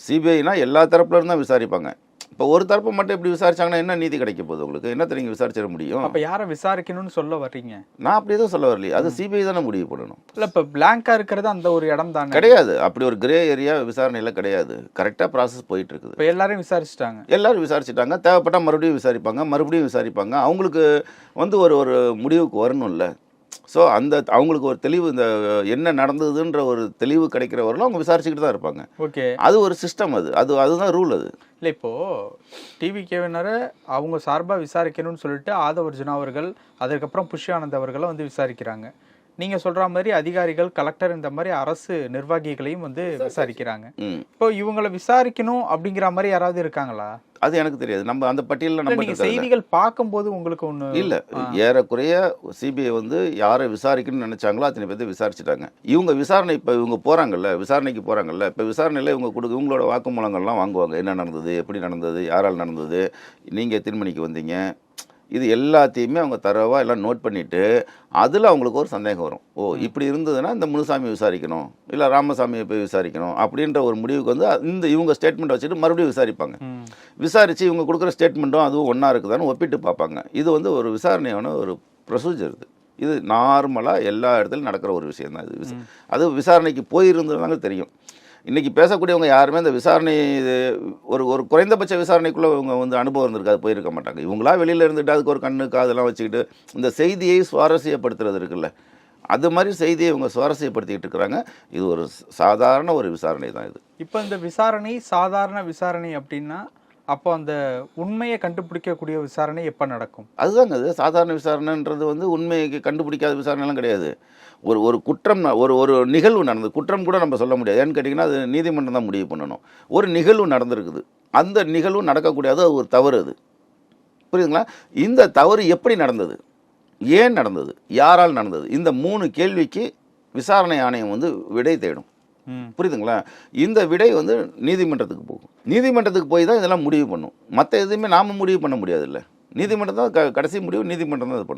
சிபிஐனா எல்லா தரப்புல இருந்தால் விசாரிப்பாங்க. இப்போ ஒரு தரப்பு மட்டும் இப்படி விசாரிச்சாங்கன்னா என்ன நீதி கிடைக்க போகுது உங்களுக்கு? என்னத்தை நீங்கள் விசாரிச்சிட முடியும்? அப்போ யாரை விசாரிக்கணும்னு சொல்ல வர்றீங்க? நான் அப்படி எதுவும் சொல்ல வரலையே. அது சிபிஐ தானே முடிவு பண்ணணும். இல்லை, இப்போ பிளாங்கா இருக்கிறது அந்த ஒரு இடம் தானே? கிடையாது. அப்படி ஒரு கிரே ஏரியா விசாரணையில் கிடையாது. கரெக்டாக ப்ராசஸ் போயிட்டு இருக்குது. இப்போ எல்லாரையும் விசாரிச்சுட்டாங்க. எல்லாரும் விசாரிச்சுட்டாங்க. தேவைப்பட்டால் மறுபடியும் விசாரிப்பாங்க. அவங்களுக்கு ஒரு ஒரு முடிவுக்கு வரணும்ல. ஸோ அவங்களுக்கு ஒரு தெளிவு, இந்த என்ன நடந்ததுன்ற ஒரு தெளிவு கிடைக்கிற வரலும் அவங்க விசாரிச்சுக்கிட்டு தான் இருப்பாங்க. ஓகே, அது ஒரு சிஸ்டம். அதுதான் ரூல். அது இல்லை, இப்போது டிவிகேவினரை அவங்க சார்பாக விசாரிக்கணும்னு சொல்லிட்டு ஆதவர்ஜுனா அவர்கள், அதுக்கப்புறம் புஷி ஆனந்த் அவர்களை விசாரிக்கிறாங்க. நீங்கள் சொல்கிற மாதிரி அதிகாரிகள், கலெக்டர், இந்த மாதிரி அரசு நிர்வாகிகளையும் விசாரிக்கிறாங்க. இப்போ இவங்களை விசாரிக்கணும் அப்படிங்கிற மாதிரி யாராவது இருக்காங்களா? அது எனக்கு தெரியாது. நம்ம அந்த பட்டியலில் நம்ம செய்திகள் பார்க்கும்போது உங்களுக்கு ஒன்று இல்லை. ஏறக்குறைய சிபிஐ யாரை விசாரிக்கணும்னு நினைச்சாங்களோ அத்தனை பேர்த்து விசாரிச்சுட்டாங்க. இவங்க விசாரணை இப்போ விசாரணைக்கு போகிறாங்கல்ல. இப்போ விசாரணையில் இவங்களோட வாக்குமூலங்கள்லாம் வாங்குவாங்க. என்ன நடந்தது, எப்படி நடந்தது, யாரால் நடந்தது, நீங்கள் எத்தனை மணிக்கு வந்தீங்க, இது எல்லாத்தையுமே அவங்க தரவாக எல்லாம் நோட் பண்ணிவிட்டு அதில் அவங்களுக்கு ஒரு சந்தேகம் வரும். இப்படி இருந்ததுன்னா இந்த முனுசாமி விசாரிக்கணும், இல்லை ராமசாமியை போய் விசாரிக்கணும் அப்படின்ற ஒரு முடிவுக்கு இவங்க ஸ்டேட்மெண்ட் வச்சுட்டு மறுபடியும் விசாரிப்பாங்க. விசாரித்து இவங்க கொடுக்குற ஸ்டேட்மெண்ட்டும் அதுவும் ஒன்றா இருக்குதான்னு ஒப்பிட்டு பார்ப்பாங்க. இது ஒரு விசாரணையான ஒரு ப்ரொசீஜர். இது நார்மலாக எல்லா இடத்துலையும் நடக்கிற ஒரு விஷயம் தான். அது விசாரணைக்கு போயிருந்ததுனால தெரியும். இன்றைக்கி பேசக்கூடியவங்க யாருமே இந்த விசாரணை ஒரு குறைந்தபட்ச விசாரணைக்குள்ளே இவங்க அனுபவம் இருந்திருக்காது, போயிருக்க மாட்டாங்க. இவங்களா வெளியில் இருந்துட்டு அதுக்கு ஒரு கண்ணு காதெல்லாம் வச்சுக்கிட்டு இந்த செய்தியை சுவாரஸ்யப்படுத்துறது இருக்குல்ல, அது மாதிரி செய்தியை இவங்க சுவாரஸ்யப்படுத்திக்கிட்டு இருக்கிறாங்க. இது ஒரு சாதாரண ஒரு விசாரணை தான். இப்போ இந்த விசாரணை சாதாரண விசாரணை அப்படின்னா அப்போ அந்த உண்மையை கண்டுபிடிக்கக்கூடிய விசாரணை எப்போ நடக்கும்? அதுதாங்க. அது சாதாரண விசாரணைன்றது உண்மையை கண்டுபிடிக்காத விசாரணைலாம் கிடையாது. ஒரு குற்றம், ஒரு நிகழ்வு நடந்தது. குற்றம் கூட நம்ம சொல்ல முடியாது. ஏன்னு கேட்டிங்கன்னா அது நீதிமன்றம் தான் முடிவு பண்ணணும். ஒரு நிகழ்வு நடந்திருக்குது, அந்த நிகழ்வு நடக்கக்கூடாது, அது ஒரு தவறு. அது புரியுதுங்களா? இந்த தவறு எப்படி நடந்தது, ஏன் நடந்தது, யாரால் நடந்தது, இந்த 3 கேள்விக்கு விசாரணை ஆணையம் விடை தேடும். புரியுதுங்களா? இந்த விடை நீதிமன்றத்துக்கு போகும். நீதிமன்றத்துக்கு போய் தான் இதெல்லாம் முடிவு பண்ணும். மற்ற எதுவுமே நாம் முடிவு பண்ண முடியாது இல்லை. நீதிமன்றம் தான் கடைசி முடிவு நீதிமன்றம் தான் இது பண்ணும்.